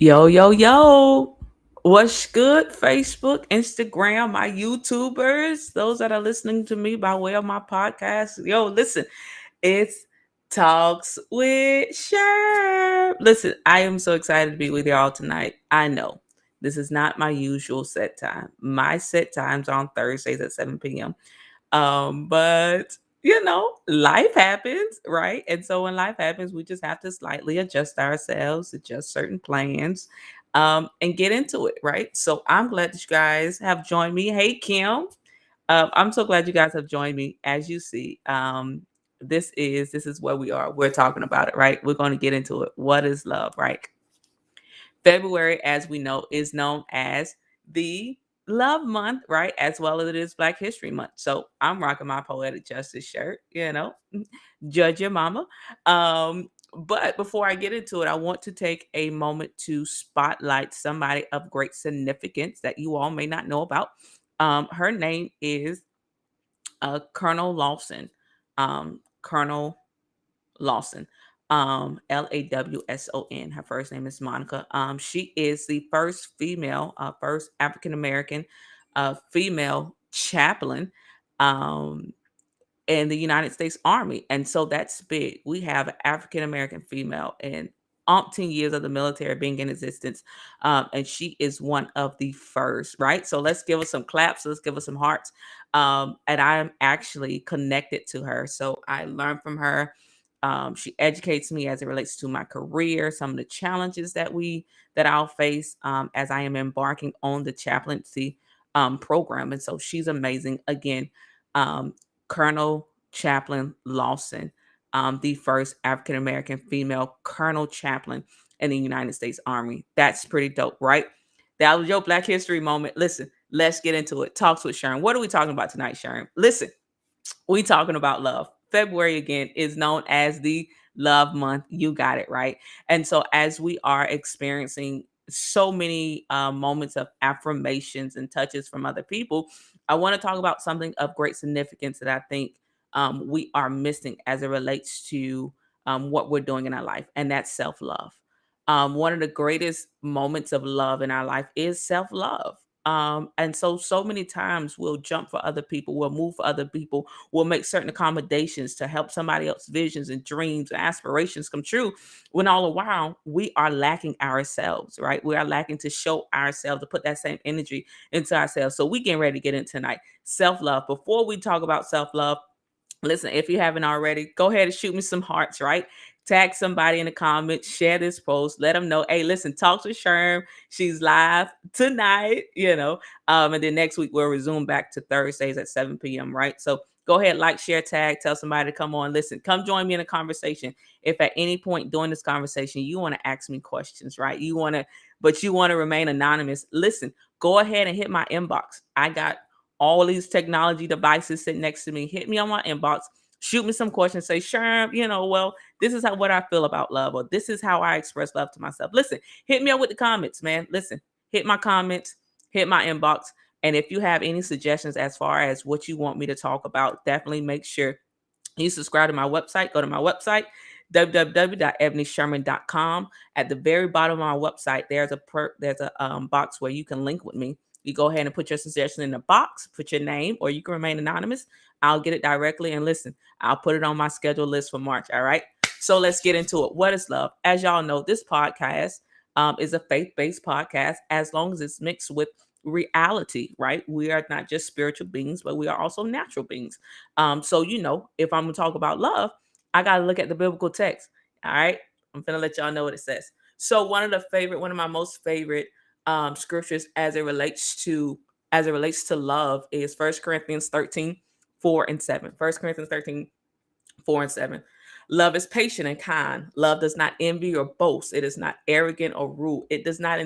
Yo, yo, yo. What's good? Facebook, Instagram, my YouTubers, those that are listening to me by way of my podcast. Yo, listen, it's Talks with Sherm. Listen, I am so excited to be with y'all tonight. I know this is not my usual set time. My set time's on Thursdays at 7 p.m. But life happens, right? And so when life happens, we just have to slightly adjust ourselves, adjust certain plans, and get into it, right? So I'm glad that you guys have joined me. Hey, Kim. I'm so glad you guys have joined me. As you see, this is where we are. We're talking about it, right? We're going to get into it. What is love, right? February, as we know, is known as the Love Month, right? As well as it is Black History Month. So I'm rocking my Poetic Justice shirt, judge your mama. But before I get into it, I want to take a moment to spotlight somebody of great significance that you all may not know about. Her name is Colonel Lawson. Colonel Lawson. Lawson. Her first name is Monica. She is the first female, first African American female chaplain um, in the United States Army. And so that's big. We have an African American female in umpteen years of the military being in existence. And she is one of the first, right? So let's give us some claps. Let's give us some hearts. And I'm actually connected to her. So I learned from her. She educates me as it relates to my career, some of the challenges that I'll face as I am embarking on the chaplaincy program. And so she's amazing. Again, um, Colonel Chaplain Lawson, the first African American female colonel chaplain in the United States Army. That's pretty dope, right? That was your Black History moment. Listen, let's get into it. Talks with Sharon. What are we talking about tonight, Sharon? Listen, we talking about love. February again is known as the love month. You got it right. And so as we are experiencing so many moments of affirmations and touches from other people, I want to talk about something of great significance that I think we are missing as it relates to what we're doing in our life, and that's self-love. One of the greatest moments of love in our life is self-love. And so many times we'll jump for other people, we'll move for other people, we'll make certain accommodations to help somebody else's visions and dreams and aspirations come true. When all the while we are lacking ourselves, right? We are lacking to show ourselves, to put that same energy into ourselves. So we getting ready to get into tonight. Self-love. Before we talk about self-love, listen, if you haven't already, go ahead and shoot me some hearts, right? Tag somebody in the comments, share this post, let them know, hey, listen, talk to Sherm. She's live tonight, and then next week we'll resume back to Thursdays at 7 p.m., right? So go ahead, like, share, tag, tell somebody to come on. Listen, come join me in a conversation. If at any point during this conversation you want to ask me questions, right? But you want to remain anonymous, listen, go ahead and hit my inbox. I got all these technology devices sitting next to me. Hit me on my inbox, shoot me some questions, say, Sherm, well, this is what I feel about love, or this is how I express love to myself. Listen, hit me up with the comments, man. Listen, hit my comments, hit my inbox. And if you have any suggestions as far as what you want me to talk about, definitely make sure you subscribe to my website. Go to my website, www.ebonysherman.com. At the very bottom of my website, there's a box where you can link with me. You go ahead and put your suggestion in the box, put your name, or you can remain anonymous. I'll get it directly, and listen, I'll put it on my schedule list for March. All right. So let's get into it. What is love? As y'all know, this podcast is a faith-based podcast, as long as it's mixed with reality, right? We are not just spiritual beings, but we are also natural beings. So if I'm gonna talk about love, I gotta look at the biblical text. All right. I'm gonna let y'all know what it says. So one of my most favorite scriptures as it relates to love is First Corinthians 13, 4 and 7. First Corinthians 13, 4 and 7. Love is patient and kind. Love does not envy or boast. It is not arrogant or rude. It does not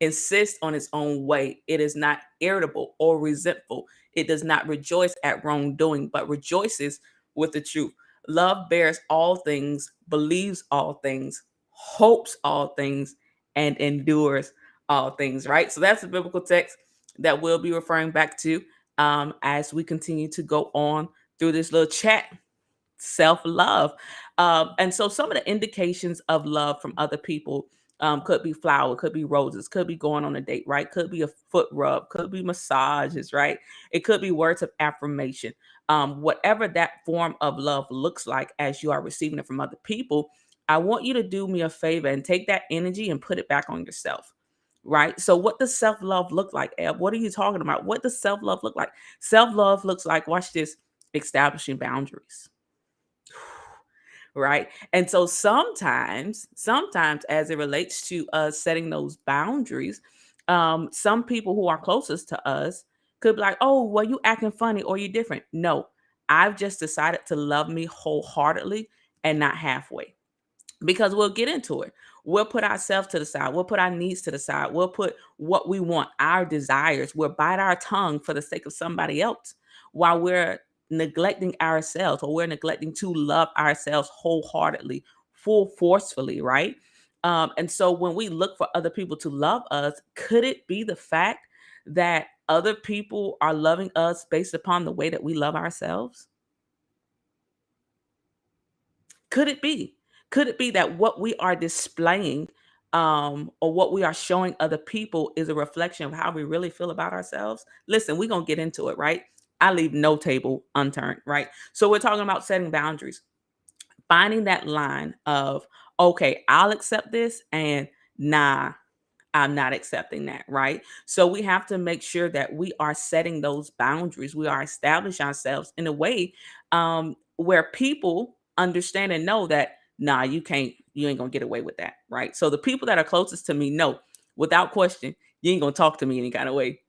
insist on its own way. It is not irritable or resentful. It does not rejoice at wrongdoing, but rejoices with the truth. Love bears all things, believes all things, hopes all things, and endures all things, right? So that's the biblical text that we'll be referring back to as we continue to go on through this little chat. Self love. And so some of the indications of love from other people Could be flower, could be roses, could be going on a date, right? Could be a foot rub, could be massages, right? It could be words of affirmation. Whatever that form of love looks like as you are receiving it from other people, I want you to do me a favor and take that energy and put it back on yourself. Right. So, what does self love look like, Eb? What are you talking about? What does self love look like? Self love looks like, watch this, establishing boundaries. Right. And so sometimes as it relates to us setting those boundaries, some people who are closest to us could be like, oh, well, you acting funny or you different. No, I've just decided to love me wholeheartedly and not halfway, because we'll get into it. We'll put ourselves to the side. We'll put our needs to the side. We'll put what we want, our desires. We'll bite our tongue for the sake of somebody else while we're neglecting ourselves, or we're neglecting to love ourselves wholeheartedly, full forcefully, right? And so when we look for other people to love us, could it be the fact that other people are loving us based upon the way that we love ourselves? Could it be? Could it be that what we are displaying, or what we are showing other people is a reflection of how we really feel about ourselves? Listen, we're going to get into it, right? I leave no table unturned, right? So we're talking about setting boundaries, finding that line of, okay, I'll accept this, and nah, I'm not accepting that, right? So we have to make sure that we are setting those boundaries. We are establishing ourselves in a way, where people understand and know that, nah, you ain't gonna get away with that, right? So the people that are closest to me know, without question, you ain't gonna talk to me any kind of way.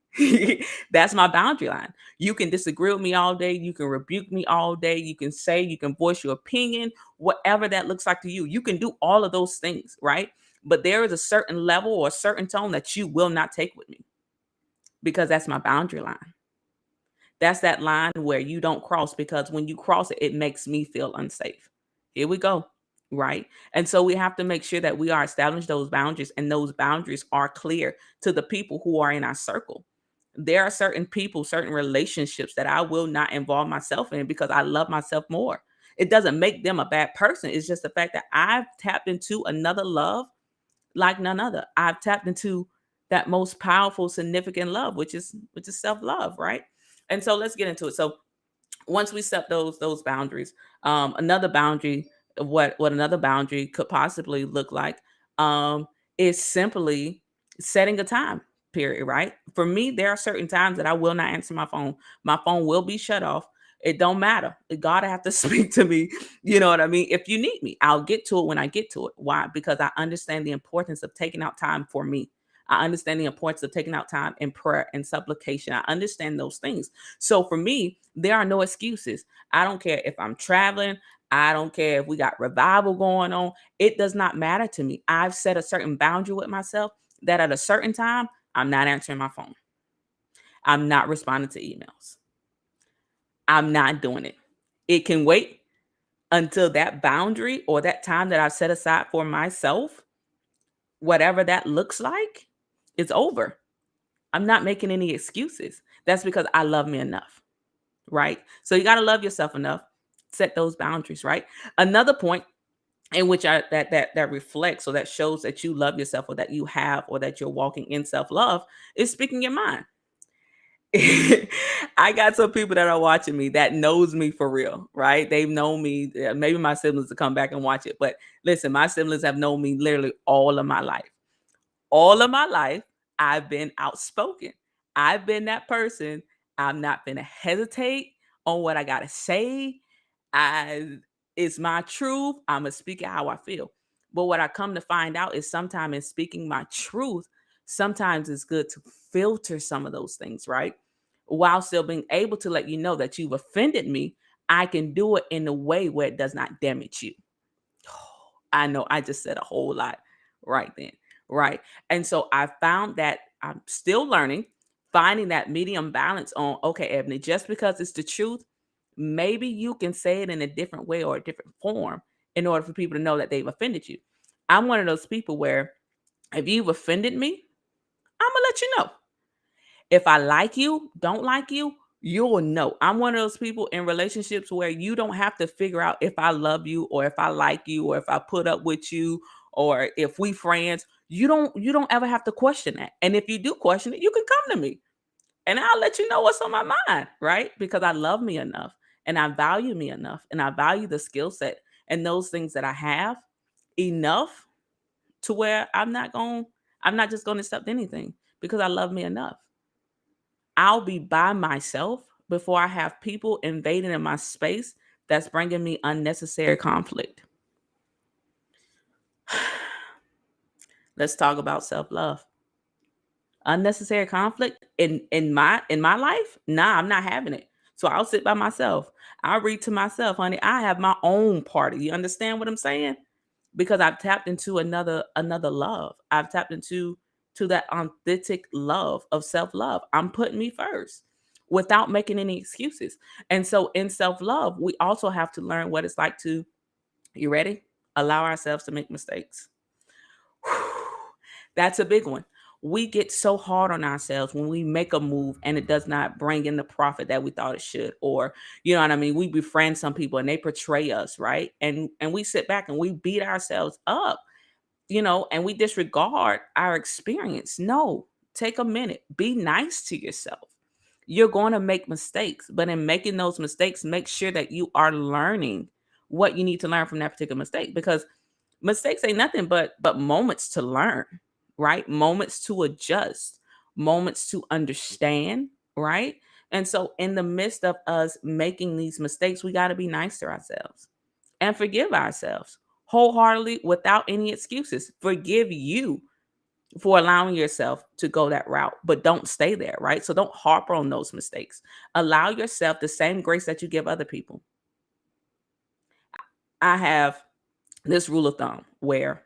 That's my boundary line. You can disagree with me all day. You can rebuke me all day. You can voice your opinion, whatever that looks like to you. You can do all of those things, right? But there is a certain level or a certain tone that you will not take with me, because that's my boundary line. That's that line where you don't cross, because when you cross it, it makes me feel unsafe. Here we go. Right. And so we have to make sure that we are establishing those boundaries, and those boundaries are clear to the people who are in our circle. There are certain people, certain relationships that I will not involve myself in, because I love myself more. It doesn't make them a bad person. It's just the fact that I've tapped into another love like none other. I've tapped into that most powerful, significant love, which is self-love, right? And so let's get into it. So once we set those boundaries, another boundary, what another boundary could possibly look like, um is simply setting a time period, right? For me, there are certain times that I will not answer my phone. My phone will be shut off. It don't matter, God have to speak to me. You know what I mean? If you need me, I'll get to it when I get to it. Why? Because I understand the importance of taking out time for me. I understand the importance of taking out time in prayer and supplication. I understand those things. So for me, there are no excuses. I don't care if I'm traveling. I don't care if we got revival going on. It does not matter to me. I've set a certain boundary with myself that at a certain time, I'm not answering my phone. I'm not responding to emails. I'm not doing it. It can wait until that boundary or that time that I've set aside for myself, whatever that looks like, is over. I'm not making any excuses. That's because I love me enough. Right? So you got to love yourself enough. Set those boundaries, right? Another point in which that reflects, or that shows that you love yourself, or that you have, or that you're walking in self-love, is speaking your mind. I got some people that are watching me that knows me for real, right? They've known me. Maybe my siblings to come back and watch it, but listen, my siblings have known me literally all of my life. All of my life, I've been outspoken. I've been that person. I'm not gonna hesitate on what I gotta say. I It's my truth. I'ma speak it how I feel. But what I come to find out is, sometimes in speaking my truth, sometimes it's good to filter some of those things, right? While still being able to let you know that you've offended me, I can do it in a way where it does not damage you. I know I just said a whole lot right then. Right. And so I found that I'm still learning, finding that medium balance on, okay, Ebony, just because it's the truth, maybe you can say it in a different way or a different form in order for people to know that they've offended you. I'm one of those people where, if you've offended me, I'm going to let you know. If I like you, don't like you, you'll know. I'm one of those people in relationships where you don't have to figure out if I love you, or if I like you, or if I put up with you, or if we friends, you don't ever have to question that. And if you do question it, you can come to me and I'll let you know what's on my mind, right? Because I love me enough and I value me enough and I value the skill set and those things that I have enough to where I'm not just going to accept anything because I love me enough. I'll be by myself before I have people invading in my space that's bringing me unnecessary conflict. Let's talk about self-love. Unnecessary conflict in my life? Nah, I'm not having it. So I'll sit by myself. I'll read to myself, honey. I have my own party. You understand what I'm saying? Because I've tapped into another love. I've tapped into that authentic love of self-love. I'm putting me first without making any excuses. And so in self-love, we also have to learn what it's like to, you ready? Allow ourselves to make mistakes. That's a big one. We get so hard on ourselves when we make a move and it does not bring in the profit that we thought it should. Or, you know what I mean? We befriend some people and they portray us, right? And we sit back and we beat ourselves up, and we disregard our experience. No, take a minute. Be nice to yourself. You're going to make mistakes, but in making those mistakes, make sure that you are learning what you need to learn from that particular mistake, because mistakes ain't nothing but moments to learn, right? Moments to adjust, moments to understand, right? And so in the midst of us making these mistakes, we got to be nice to ourselves and forgive ourselves wholeheartedly without any excuses. Forgive you for allowing yourself to go that route, but don't stay there, right? So don't harp on those mistakes. Allow yourself the same grace that you give other people. I have this rule of thumb where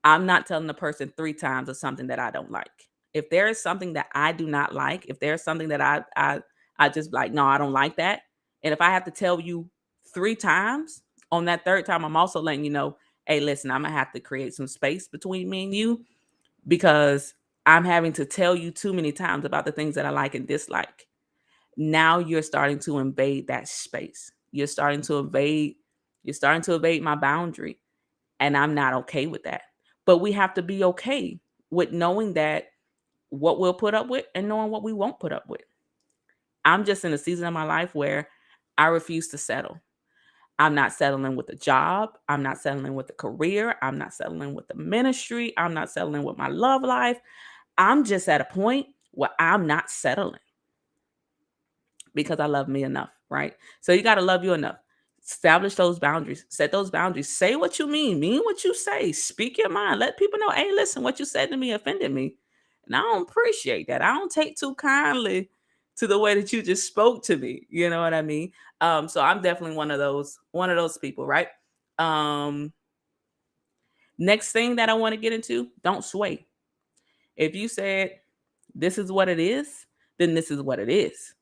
I'm not telling the person 3 times of something that I don't like. If there is something that I do not like, if there's something that I just like, no, I don't like that. And if I have to tell you 3 times, on that 3rd time, I'm also letting you know, hey, listen, I'm gonna have to create some space between me and you because I'm having to tell you too many times about the things that I like and dislike. Now you're starting to invade that space. You're starting to invade my boundary. And I'm not okay with that. But we have to be okay with knowing that what we'll put up with and knowing what we won't put up with. I'm just in a season of my life where I refuse to settle. I'm not settling with a job. I'm not settling with a career. I'm not settling with the ministry. I'm not settling with my love life. I'm just at a point where I'm not settling because I love me enough, right? So you got to love you enough. Establish those boundaries, set those boundaries, say what you mean what you say, speak your mind, let people know, hey, listen, what you said to me offended me. And I don't appreciate that. I don't take too kindly to the way that you just spoke to me. You know what I mean? So I'm definitely one of those people, right? Um, Next thing that I want to get into, don't sway. If you said this is what it is, then this is what it is.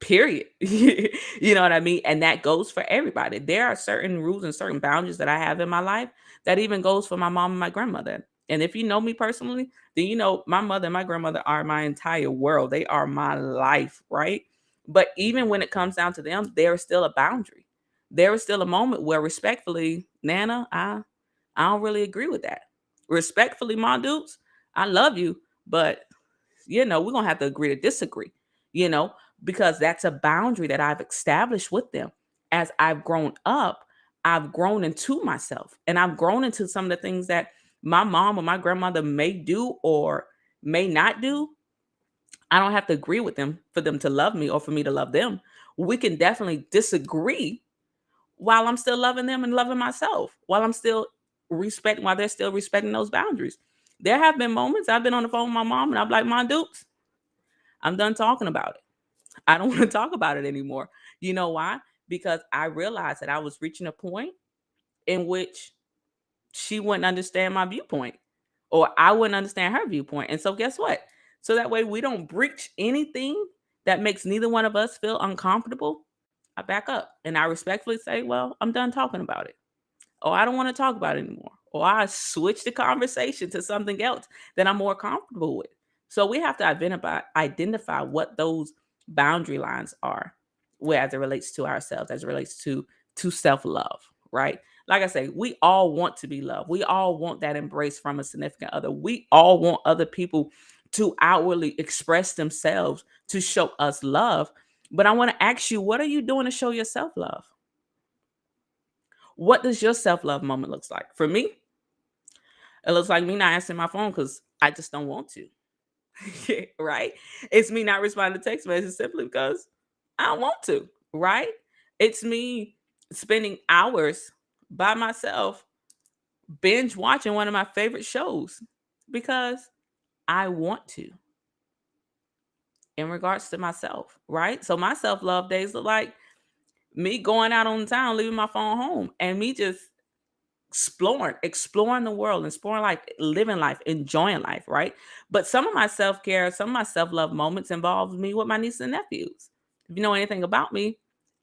Period. You know what I mean? And that goes for everybody. There are certain rules and certain boundaries that I have in my life that even goes for my mom and my grandmother. And if you know me personally, then you know my mother and my grandmother are my entire world. They are my life, right? But even when it comes down to them, there is still a boundary. There is still a moment where respectfully, Nana, I don't really agree with that. Respectfully, my dudes, I love you, but we're gonna have to agree to disagree, you know, because that's a boundary that I've established with them. As I've grown up, I've grown into myself and I've grown into some of the things that my mom or my grandmother may do or may not do. I don't have to agree with them for them to love me or for me to love them. We can definitely disagree while I'm still loving them and loving myself, while they're still respecting those boundaries. There have been moments I've been on the phone with my mom and I'm like, my dukes, I'm done talking about it. I don't want to talk about it anymore. You know why? Because I realized that I was reaching a point in which she wouldn't understand my viewpoint or I wouldn't understand her viewpoint. And so guess what? So that way we don't breach anything that makes neither one of us feel uncomfortable. I back up and I respectfully say, well, I'm done talking about it. Or I don't want to talk about it anymore. Or I switch the conversation to something else that I'm more comfortable with. So we have to identify what those boundary lines are, where as it relates to ourselves, as it relates to self-love, right? Like I say, we all want to be loved. We all want that embrace from a significant other. We all want other people to outwardly express themselves to show us love. But I want to ask you, what are you doing to show yourself love? What does your self-love moment looks like? For me, it looks like me not answering my phone because I just don't want to. Right? It's me not responding to text messages simply because I don't want to, right? It's me spending hours by myself binge watching one of my favorite shows because I want to in regards to myself, right? So my self-love days look like me going out on the town, leaving my phone home, and me just exploring the world, exploring life, living life, enjoying life, right? But some of my self-care, some of my self-love moments involves me with my nieces and nephews. If you know anything about me,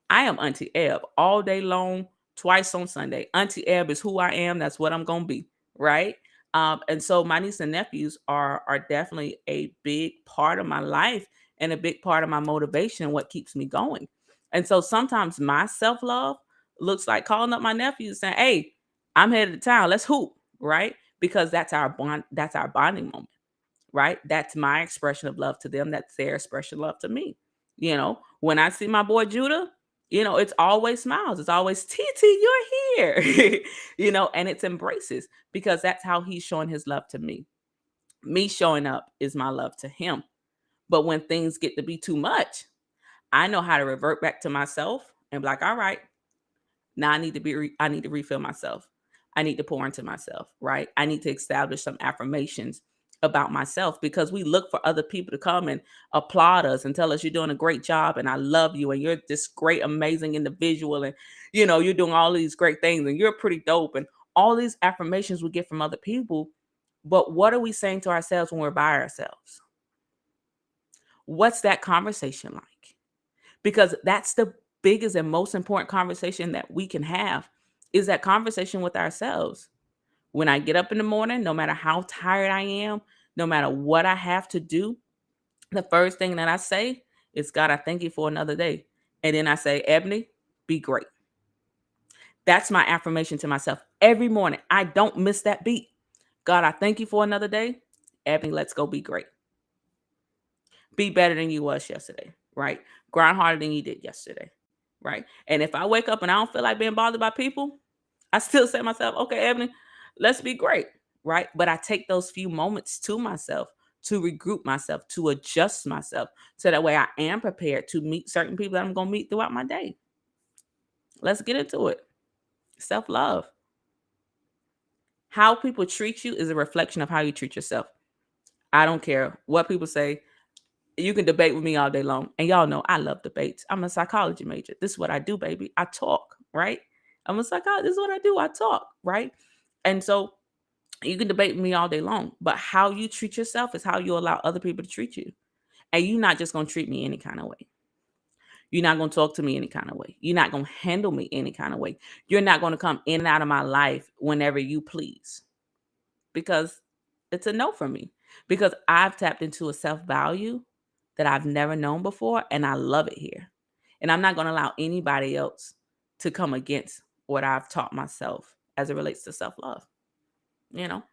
I am Auntie Eb all day long, twice on Sunday. Auntie Eb is who I am. That's what I'm gonna be, right? And so my nieces and nephews are definitely a big part of my life and a big part of my motivation, what keeps me going. And so sometimes my self love looks like calling up my nephews saying, "Hey, I'm headed to town. Let's hoop," right? Because that's our bond. That's our bonding moment, right? That's my expression of love to them. That's their expression of love to me. When I see my boy Judah, it's always smiles. It's always TT, you're here, and it's embraces because that's how he's showing his love to me. Me showing up is my love to him. But when things get to be too much, I know how to revert back to myself and be like, all right, now I need to refill myself. I need to pour into myself, right? I need to establish some affirmations about myself because we look for other people to come and applaud us and tell us you're doing a great job and I love you and you're this great amazing individual and you're doing all these great things and you're pretty dope and all these affirmations we get from other people. But what are we saying to ourselves when we're by ourselves? What's that conversation like? Because that's the biggest and most important conversation that we can have is that conversation with ourselves. When I get up in the morning, no matter how tired I am, no matter what I have to do, the first thing that I say is, God, I thank you for another day. And then I say, Ebony, be great. That's my affirmation to myself every morning. I don't miss that beat. God, I thank you for another day. Ebony, let's go be great. Be better than you was yesterday, right? Grind harder than you did yesterday, right? And if I wake up and I don't feel like being bothered by people, I still say to myself, okay, Ebony, let's be great, right? But I take those few moments to myself to regroup myself, to adjust myself, so that way I am prepared to meet certain people that I'm going to meet throughout my day. Let's get into it. Self love. How people treat you is a reflection of how you treat yourself. I don't care what people say. You can debate with me all day long. And y'all know I love debates. I'm a psychology major. This is what I do, baby. I talk, right? I'm a psychologist. This is what I do. I talk, right? And so you can debate with me all day long. But how you treat yourself is how you allow other people to treat you. And you're not just going to treat me any kind of way. You're not going to talk to me any kind of way. You're not going to handle me any kind of way. You're not going to come in and out of my life whenever you please. Because it's a no for me. Because I've tapped into a self-value that I've never known before, and I love it here. And I'm not going to allow anybody else to come against what I've taught myself as it relates to self-love. You know,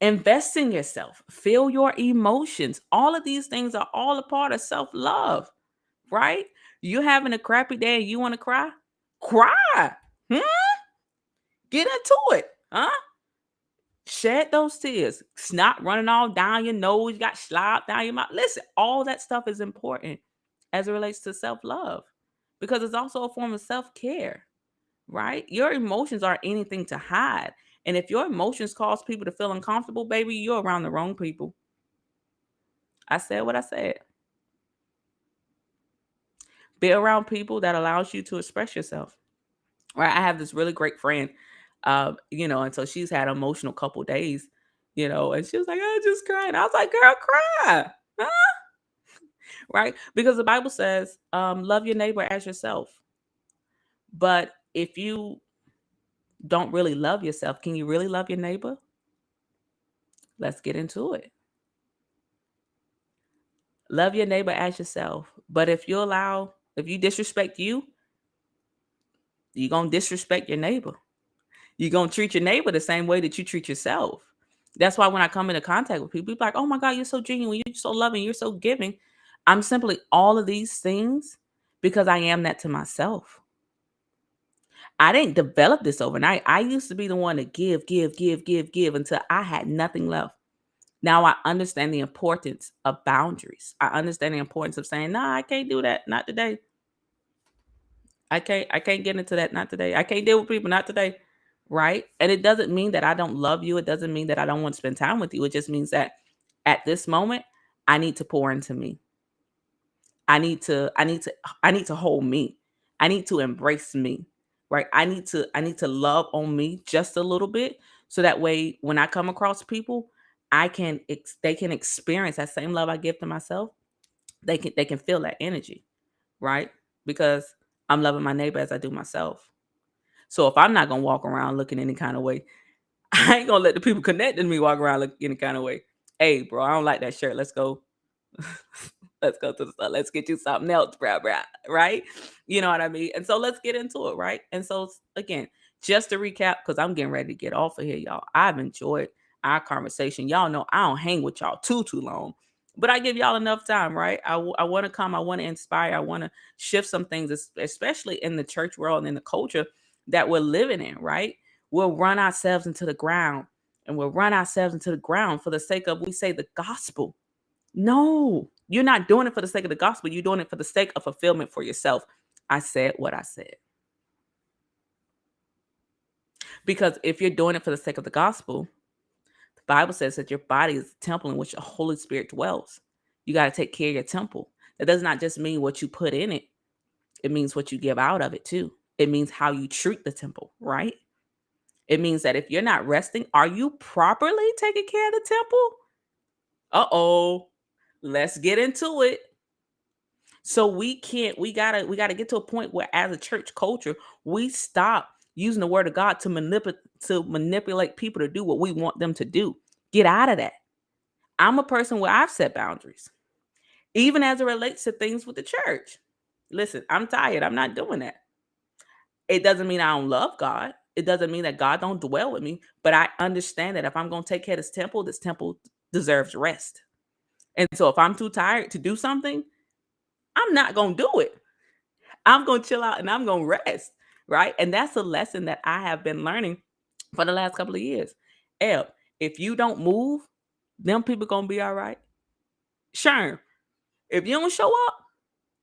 invest in yourself, feel your emotions. All of these things are all a part of self-love, right? You having a crappy day and you want to cry? Cry. Hmm? Get into it. Huh? Shed those tears. Snot running all down your nose. You got slop down your mouth. Listen, all that stuff is important as it relates to self-love because it's also a form of self-care, right? Your emotions aren't anything to hide. And if your emotions cause people to feel uncomfortable, baby, you're around the wrong people. I said what I said. Be around people that allows you to express yourself. Right? I have this really great friend, and so she's had an emotional couple days, and she was like, "I just cried." I was like, "Girl, cry." Huh? Right? Because the Bible says, love your neighbor as yourself. But if you don't really love yourself, can you really love your neighbor? Let's get into it. Love your neighbor as yourself. But if you disrespect you, You're going to disrespect your neighbor. You're going to treat your neighbor the same way that you treat yourself. That's why when I come into contact with people, people are like, oh my God, you're so genuine. You're so loving. You're so giving. I'm simply all of these things because I am that to myself. I didn't develop this overnight. I used to be the one to give until I had nothing left. Now I understand the importance of boundaries. I understand the importance of saying, nah, I can't do that. Not today. I can't get into that. Not today. I can't deal with people. Not today. Right. And it doesn't mean that I don't love you. It doesn't mean that I don't want to spend time with you. It just means that at this moment, I need to pour into me. I need to hold me. I need to embrace me. Right. I need to love on me just a little bit. So that way when I come across people, they can experience that same love I give to myself. They can feel that energy, right? Because I'm loving my neighbor as I do myself. So if I'm not gonna walk around looking any kind of way, I ain't gonna let the people connected to me walk around looking any kind of way. Hey, bro, I don't like that shirt. Let's go. Let's go to the store. Let's get you something else, bruh, right? You know what I mean? And so let's get into it, right? And so again, just to recap, because I'm getting ready to get off of here, y'all. I've enjoyed our conversation. Y'all know I don't hang with y'all too long, but I give y'all enough time, right? I want to come. I want to inspire. I want to shift some things, especially in the church world and in the culture that we're living in, right? We'll run ourselves into the ground, and we'll run ourselves into the ground for the sake of, we say, the gospel. No, you're not doing it for the sake of the gospel. You're doing it for the sake of fulfillment for yourself. I said what I said. Because if you're doing it for the sake of the gospel, the Bible says that your body is a temple in which the Holy Spirit dwells. You got to take care of your temple. That does not just mean what you put in it, it means what you give out of it too. It means how you treat the temple, right? It means that if you're not resting, are you properly taking care of the temple? Uh-oh. Let's get into it. So we gotta get to a point where as a church culture, we stop using the word of God to manipulate people to do what we want them to do. Get out of that. I'm a person where I've set boundaries, even as it relates to things with the church. Listen, I'm tired. I'm not doing that. It doesn't mean I don't love God. It doesn't mean that God don't dwell with me, but I understand that if I'm going to take care of this temple deserves rest. And so if I'm too tired to do something, I'm not going to do it. I'm going to chill out and I'm going to rest, right? And that's a lesson that I have been learning for the last couple of years. Eb, if you don't move, them people going to be all right. Sure. If you don't show up,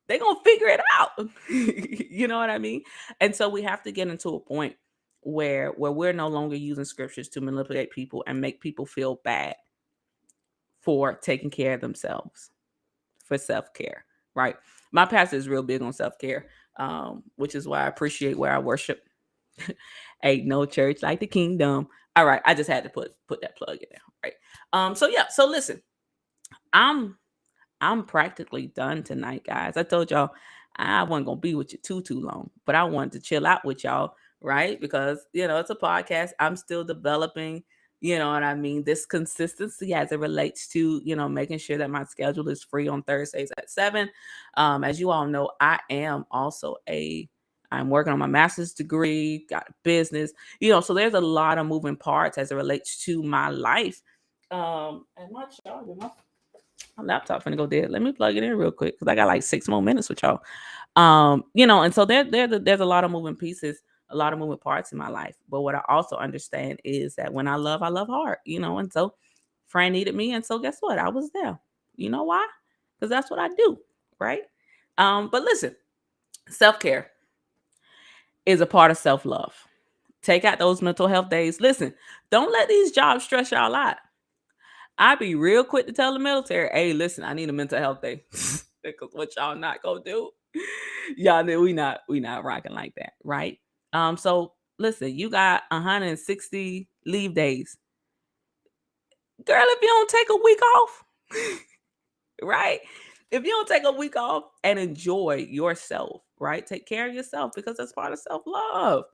they going to figure it out. You know what I mean? And so we have to get into a point where we're no longer using scriptures to manipulate people and make people feel bad for taking care of themselves, for self-care, right? My pastor is real big on self-care, which is why I appreciate where I worship. Ain't no church like the kingdom. All right, I just had to put that plug in there, right? So yeah, so listen, I'm I'm practically done tonight, guys. I told y'all I wasn't gonna be with you too long, but I wanted to chill out with y'all, right? Because it's a podcast. I'm still developing, you know what I mean, this consistency as it relates to making sure that my schedule is free on Thursdays at 7. As you all know, I'm working on my master's degree, got a business, so there's a lot of moving parts as it relates to my life. And my charger, my laptop finna go dead. Let me plug it in real quick because I got like 6 more minutes with y'all. And so there's a lot of moving pieces, a lot of moving parts in my life. But what I also understand is that when I love hard, and so Fran needed me, and so guess what? I was there. You know why? Because that's what I do, right? But listen, self-care is a part of self-love. Take out those mental health days. Listen, don't let these jobs stress y'all out. I be real quick to tell the military, hey, listen, I need a mental health day. Because what y'all not gonna do? Y'all know we not rocking like that, right? So listen, you got 160 leave days. Girl, if you don't take a week off, right? If you don't take a week off and enjoy yourself, right? Take care of yourself because that's part of self-love.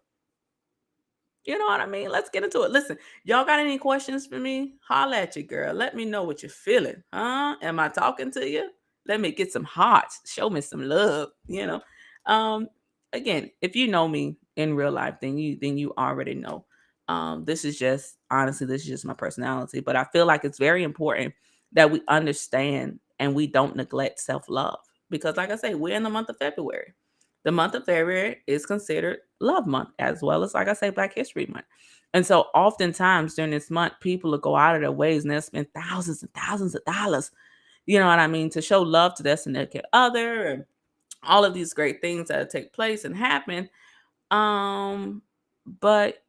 You know what I mean? Let's get into it. Listen, y'all got any questions for me? Holla at you, girl. Let me know what you're feeling. Huh? Am I talking to you? Let me get some hearts. Show me some love. Um, Again, if you know me, in real life, then you already know. This is just honestly, this is just my personality, but I feel like it's very important that we understand and we don't neglect self love because, like I say, we're in the month of February. The month of February is considered Love Month as well as, like I say, Black History Month. And so, oftentimes during this month, people will go out of their ways and they'll spend thousands and thousands of dollars. You know what I mean, to show love to their significant other and all of these great things that take place and happen. But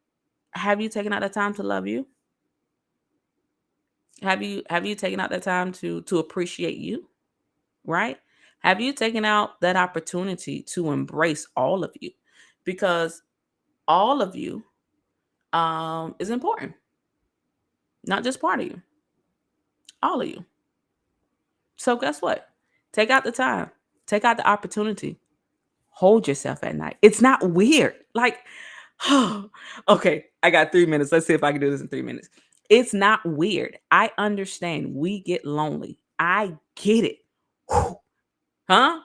have you taken out the time to love you? Have you taken out that time to appreciate you, right? Have you taken out that opportunity to embrace all of you? Because all of you is important, not just part of you, all of you. So guess what? Take out the time, take out the opportunity, hold yourself at night. It's not weird. Like, okay, I got 3 minutes. Let's see if I can do this in 3 minutes. It's not weird. I understand we get lonely. I get it. Whew. Huh?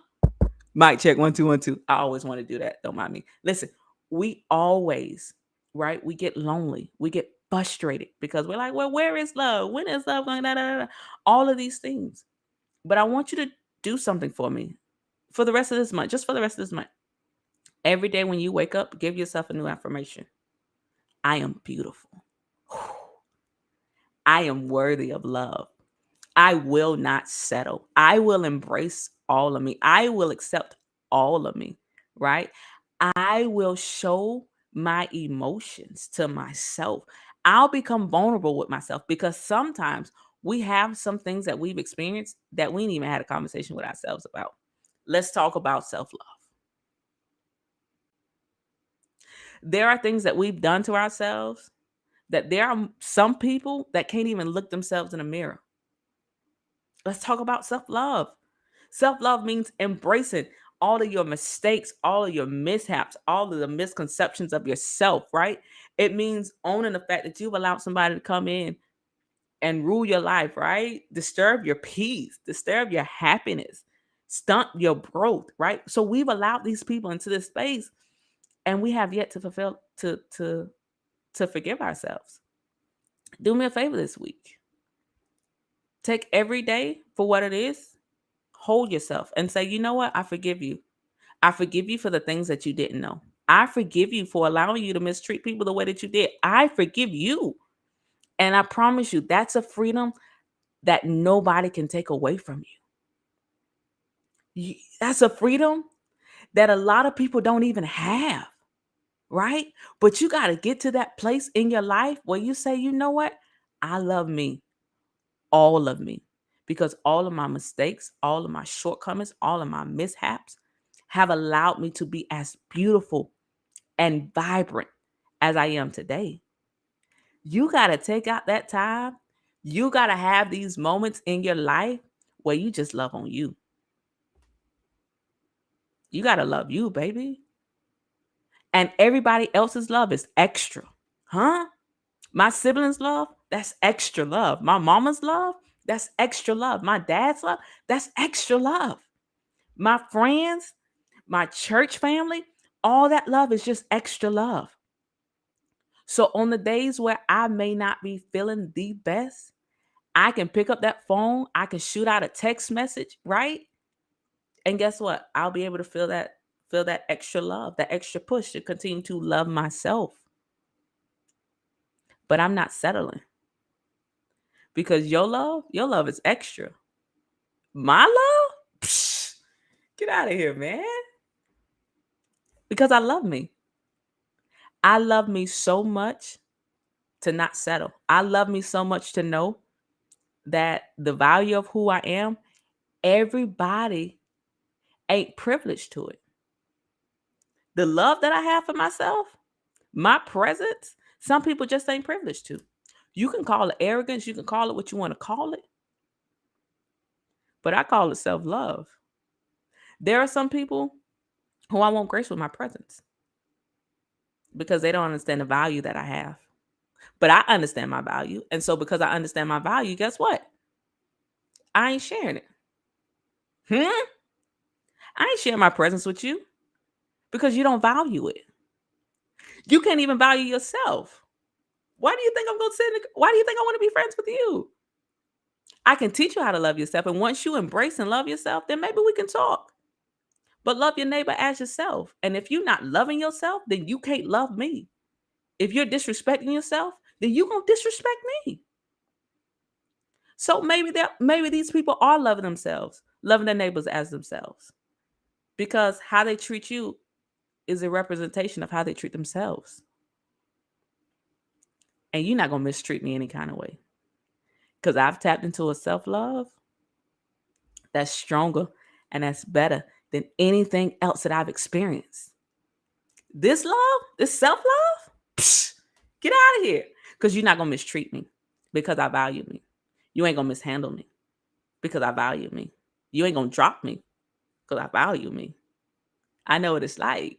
Mic check 1 2 1 2. I always want to do that. Don't mind me. Listen, we always, right? We get lonely. We get frustrated because we're like, well, where is love? When is love going? Da, da, da, da. All of these things. But I want you to do something for me for the rest of this month, just for the rest of this month. Every day when you wake up, give yourself a new affirmation. I am beautiful. I am worthy of love. I will not settle. I will embrace all of me. I will accept all of me, right? I will show my emotions to myself. I'll become vulnerable with myself because sometimes we have some things that we've experienced that we ain't even had a conversation with ourselves about. Let's talk about self love. There are things that we've done to ourselves that there are some people that can't even look themselves in a mirror. Let's talk about self love. Self love means embracing all of your mistakes, all of your mishaps, all of the misconceptions of yourself, right? It means owning the fact that you've allowed somebody to come in and rule your life, right? Disturb your peace, disturb your happiness, stunt your growth, right? So we've allowed these people into this space and we have yet to fulfill to forgive ourselves. Do me a favor this week. Take every day for what it is. Hold yourself and say, you know what? I forgive you. I forgive you for the things that you didn't know. I forgive you for allowing you to mistreat people the way that you did. I forgive you. And I promise you, that's a freedom that nobody can take away from you. That's a freedom that a lot of people don't even have, right? But you got to get to that place in your life where you say, you know what? I love me, all of me, because all of my mistakes, all of my shortcomings, all of my mishaps have allowed me to be as beautiful and vibrant as I am today. You got to take out that time. You got to have these moments in your life where you just love on you. You got to love you, baby. And everybody else's love is extra. Huh? My siblings' love, that's extra love. My mama's love, that's extra love. My dad's love, that's extra love. My friends, my church family, all that love is just extra love. So on the days where I may not be feeling the best, I can pick up that phone, I can shoot out a text message, right? And guess what? I'll be able to feel that extra love, that extra push to continue to love myself. But I'm not settling because your love is extra. My love? Psh, get out of here, man. Because I love me. I love me so much to not settle. I love me so much to know that the value of who I am, everybody ain't privileged to it. The love that I have for myself, my presence, some people just ain't privileged to. You can call it arrogance, you can call it what you want to call it, but I call it self love. There are some people who I won't grace with my presence because they don't understand the value that I have. But I understand my value. And so, because I understand my value, guess what? I ain't sharing it. Hmm? I ain't sharing my presence with you because you don't value it. You can't even value yourself. Why do you think I'm going to why do you think I want to be friends with you? I can teach you how to love yourself. And once you embrace and love yourself, then maybe we can talk. But love your neighbor as yourself. And if you're not loving yourself, then you can't love me. If you're disrespecting yourself, then you're going to disrespect me. So maybe these people are loving themselves, loving their neighbors as themselves. Because how they treat you is a representation of how they treat themselves. And you're not going to mistreat me any kind of way. Because I've tapped into a self-love that's stronger and that's better than anything else that I've experienced. This love, this self-love, get out of here. Because you're not going to mistreat me because I value me. You ain't going to mishandle me because I value me. You ain't going to drop me because I value me. I know what it's like.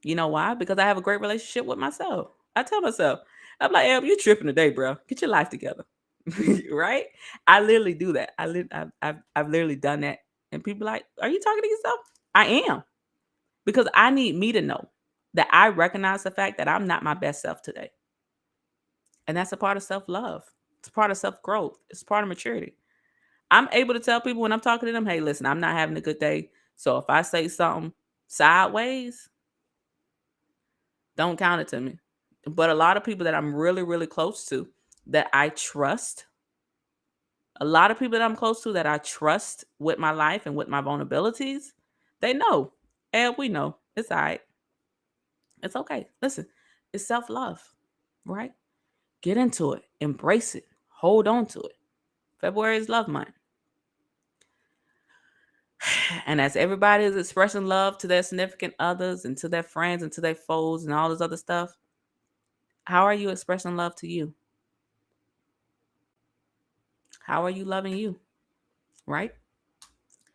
You know why? Because I have a great relationship with myself. I tell myself, I'm like, Am, you tripping today, bro. Get your life together. Right? I literally do that. I've literally done that. And people are like, are you talking to yourself? I am. Because I need me to know that I recognize the fact that I'm not my best self today. And that's a part of self-love. It's a part of self-growth. It's part of maturity. I'm able to tell people when I'm talking to them, hey, listen, I'm not having a good day. So if I say something sideways, don't count it to me. But a lot of people that I'm really, really close to, that I trust, a lot of people that I'm close to that I trust with my life and with my vulnerabilities, they know. And we know. It's all right. It's okay. Listen, it's self-love, right? Get into it. Embrace it. Hold on to it. February is love month. And as everybody is expressing love to their significant others and to their friends and to their foes and all this other stuff, how are you expressing love to you? How are you loving you? Right?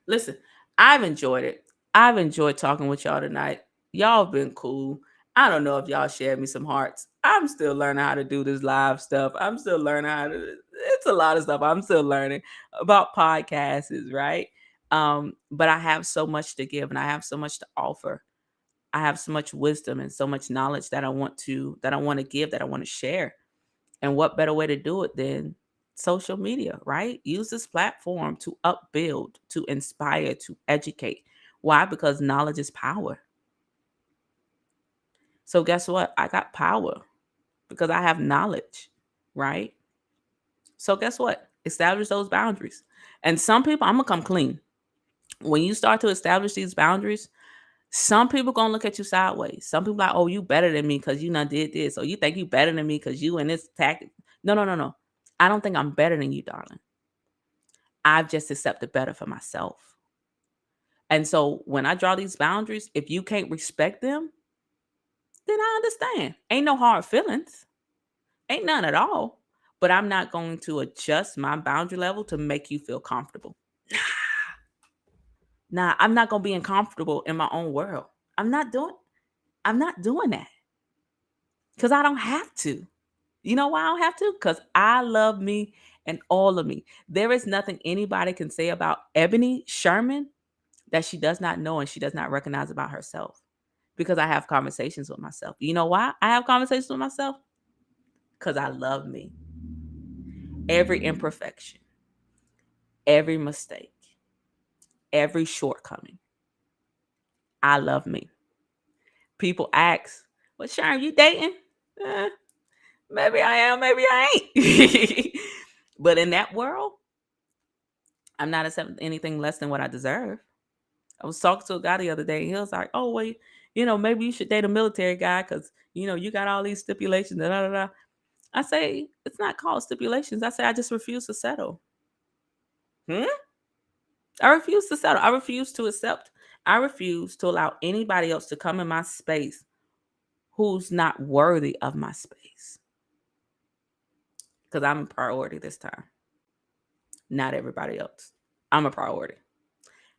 Listen, I've enjoyed it. I've enjoyed talking with y'all tonight. Y'all have been cool. I don't know if y'all shared me some hearts. I'm still learning how to do this live stuff. I'm still learning how to, it's a lot of stuff I'm still learning about podcasts, right? But I have so much to give and I have so much to offer. I have so much wisdom and so much knowledge that I want to give, that I want to share. And what better way to do it than social media, right? Use this platform to upbuild, to inspire, to educate. Why? Because knowledge is power. So guess what? I got power because I have knowledge, right? So guess what? Establish those boundaries. And some people, I'm going to come clean. When you start to establish these boundaries, some people gonna look at you sideways. Some people like, oh, you better than me because you done did this, or you think you better than me because you in this tactic. No, no, no, no. I don't think I'm better than you, darling. I've just accepted better for myself. And so when I draw these boundaries, if you can't respect them, then I understand. Ain't no hard feelings. Ain't none at all. But I'm not going to adjust my boundary level to make you feel comfortable. Nah, I'm not gonna be uncomfortable in my own world. I'm not doing that. Because I don't have to. You know why I don't have to? Because I love me and all of me. There is nothing anybody can say about Ebony Sherman that she does not know and she does not recognize about herself. Because I have conversations with myself. You know why I have conversations with myself? Because I love me. Every imperfection, every mistake, every shortcoming. I love me. People ask, well, Sharon, you dating? Maybe I am, maybe I ain't. But in that world, I'm not accepting anything less than what I deserve. I was talking to a guy the other day. He was like, oh, well, maybe you should date a military guy because, you got all these stipulations. Da, da, da. I say, it's not called stipulations. I say, I just refuse to settle. I refuse to settle. I refuse to accept. I refuse to allow anybody else to come in my space who's not worthy of my space. Because I'm a priority this time. Not everybody else. I'm a priority.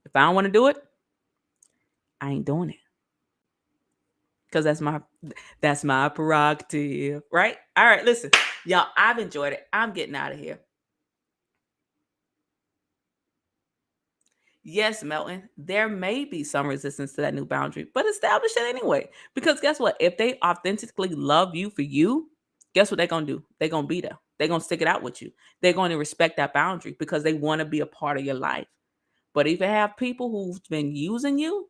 If I don't want to do it, I ain't doing it. Because that's my prerogative, right? All right, listen, y'all, I've enjoyed it. I'm getting out of here. Yes, Melton, there may be some resistance to that new boundary, but establish it anyway. Because guess what? If they authentically love you for you, guess what they're going to do? They're going to be there. They're going to stick it out with you. They're going to respect that boundary because they want to be a part of your life. But if you have people who've been using you,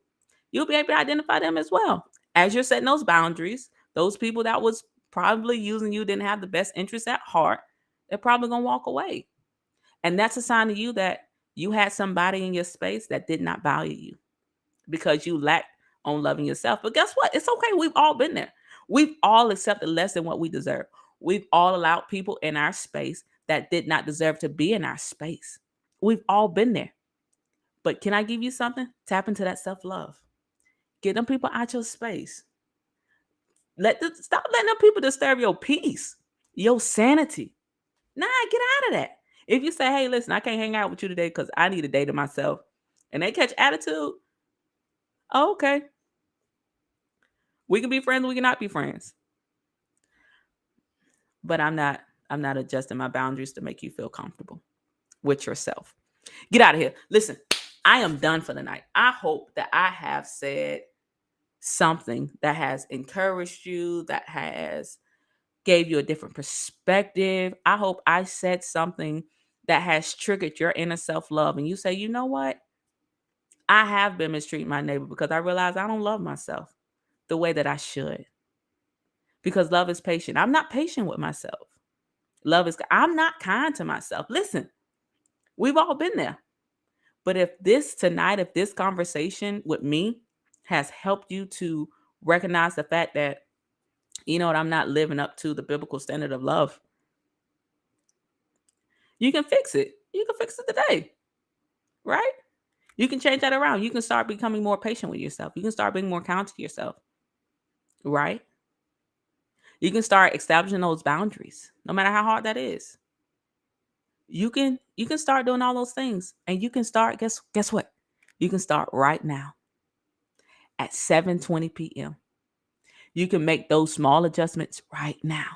you'll be able to identify them as well. As you're setting those boundaries, those people that was probably using you didn't have the best interest at heart, they're probably going to walk away. And that's a sign to you that you had somebody in your space that did not value you because you lacked on loving yourself. But guess what? It's okay. We've all been there. We've all accepted less than what we deserve. We've all allowed people in our space that did not deserve to be in our space. We've all been there. But can I give you something? Tap into that self love. Get them people out your space. Stop letting them people disturb your peace, your sanity. Nah, get out of that. If you say, hey, listen, I can't hang out with you today because I need a day to myself, and they catch attitude, oh, okay. We can be friends, we cannot be friends. But I'm not adjusting my boundaries to make you feel comfortable with yourself. Get out of here. Listen, I am done for the night. I hope that I have said something that has encouraged you, that has gave you a different perspective. I hope I said something that has triggered your inner self-love and you say, you know what? I have been mistreating my neighbor because I realize I don't love myself the way that I should. Because love is patient. I'm not patient with myself. I'm not kind to myself. Listen, we've all been there. But if this conversation with me has helped you to recognize the fact that, you know what, I'm not living up to the biblical standard of love, you can fix it. You can fix it today, right? You can change that around. You can start becoming more patient with yourself. You can start being more kind to yourself, right? You can start establishing those boundaries, no matter how hard that is. You can start doing all those things, and you can start. Guess what? You can start right now at 7:20 p.m. You can make those small adjustments right now,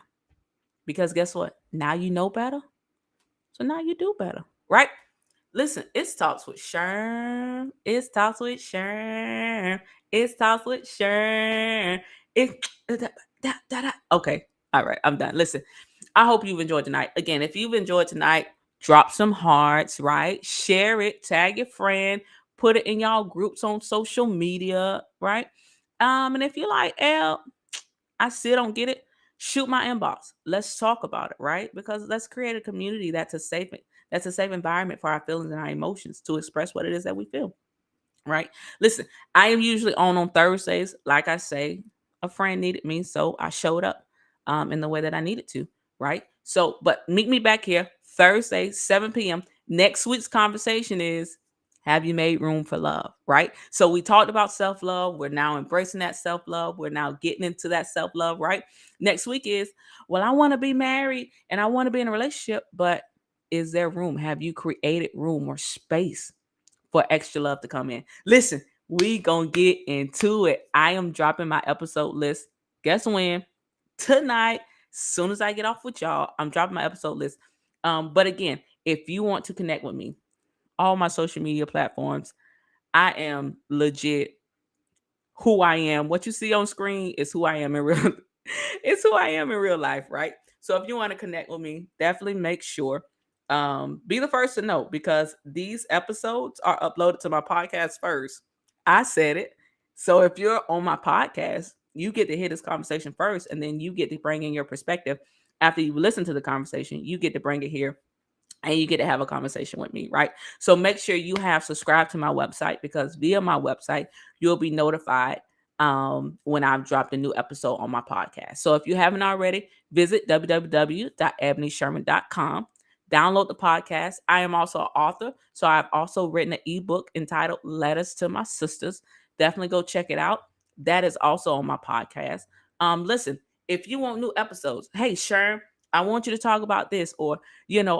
because guess what? Now you know better, so now you do better, right? Listen, it's Talks with Sherm. It's Talks with Sherm. It's Talks with Sherm. It, okay. All right. I'm done. Listen, I hope you've enjoyed tonight. Again, if you've enjoyed tonight, drop some hearts, right? Share it, tag your friend, put it in y'all groups on social media, right? And if you're like, L, I still don't get it, shoot my inbox. Let's talk about it, right? Because let's create a community that's a safe environment for our feelings and our emotions to express what it is that we feel. Right? Listen, I am usually on Thursdays. Like I say, a friend needed me, so I showed up in the way that I needed to. Right? So, but meet me back here Thursday, 7 p.m. Next week's conversation is, have you made room for love? Right? So we talked about self-love. We're now embracing that self-love. We're now getting into that self-love, right? Next week is, well, I want to be married and I want to be in a relationship, but is there room? Have you created room or space for extra love to come in? Listen, we gonna get into it. I am dropping my episode list. Guess when? Tonight. Soon as I get off with y'all, I'm dropping my episode list. But again, if you want to connect with me, all my social media platforms, I am legit who I am. What you see on screen is who I am in real it's who I am in real life, right? So if you want to connect with me, definitely make sure be the first to know, because these episodes are uploaded to my podcast first. I said it. So if you're on my podcast, you get to hear this conversation first, and then you get to bring in your perspective. After you listen to the conversation, you get to bring it here and you get to have a conversation with me, right? So make sure you have subscribed to my website, because via my website, you'll be notified when I've dropped a new episode on my podcast. So if you haven't already, visit www.ebonysherman.com. Download the podcast. I am also an author, so I've also written an ebook entitled Letters to My Sisters. Definitely go check it out. That is also on my podcast. Listen, if you want new episodes, hey, Sherm, I want you to talk about this, or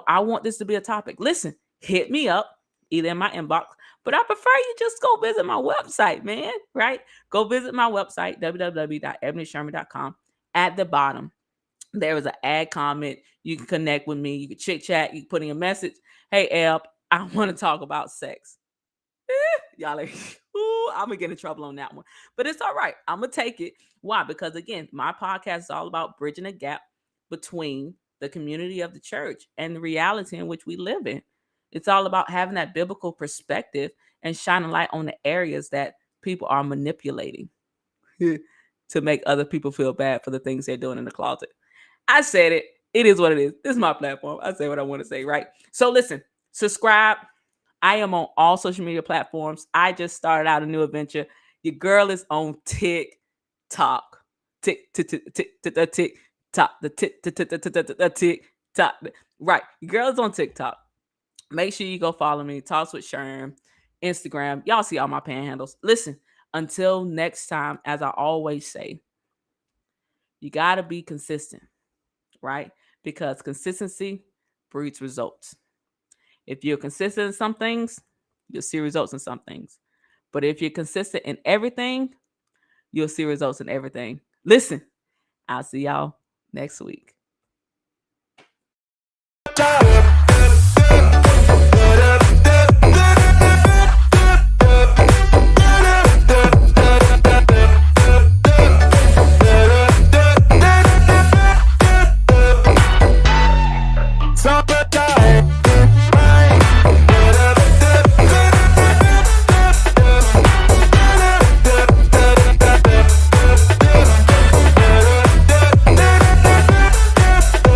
I want this to be a topic. Listen, hit me up either in my inbox, but I prefer you just go visit my website, man, right? Go visit my website, www.ebonysherman.com. At the bottom, there is an add comment. You can connect with me. You can chit chat. You can put in a message. Hey, Eb, I want to talk about sex. Y'all like, ooh, I'm gonna get in trouble on that one. But it's all right. I'm gonna take it. Why? Because again, my podcast is all about bridging a gap between the community of the church and the reality in which we live in. It's all about having that biblical perspective and shining light on the areas that people are manipulating to make other people feel bad for the things they're doing in the closet. I said it. It is what it is. This is my platform. I say what I want to say, right? So listen, subscribe. I am on all social media platforms. I just started out a new adventure. Your girl is on TikTok. TikTok. The TikTok. Right. Your girl is on TikTok. Make sure you go follow me. Talks with Sherm. Instagram. Y'all see all my panhandles. Listen, until next time, as I always say, you got to be consistent, right? Because consistency breeds results. If you're consistent in some things, you'll see results in some things. But if you're consistent in everything, you'll see results in everything. Listen, I'll see y'all next week. So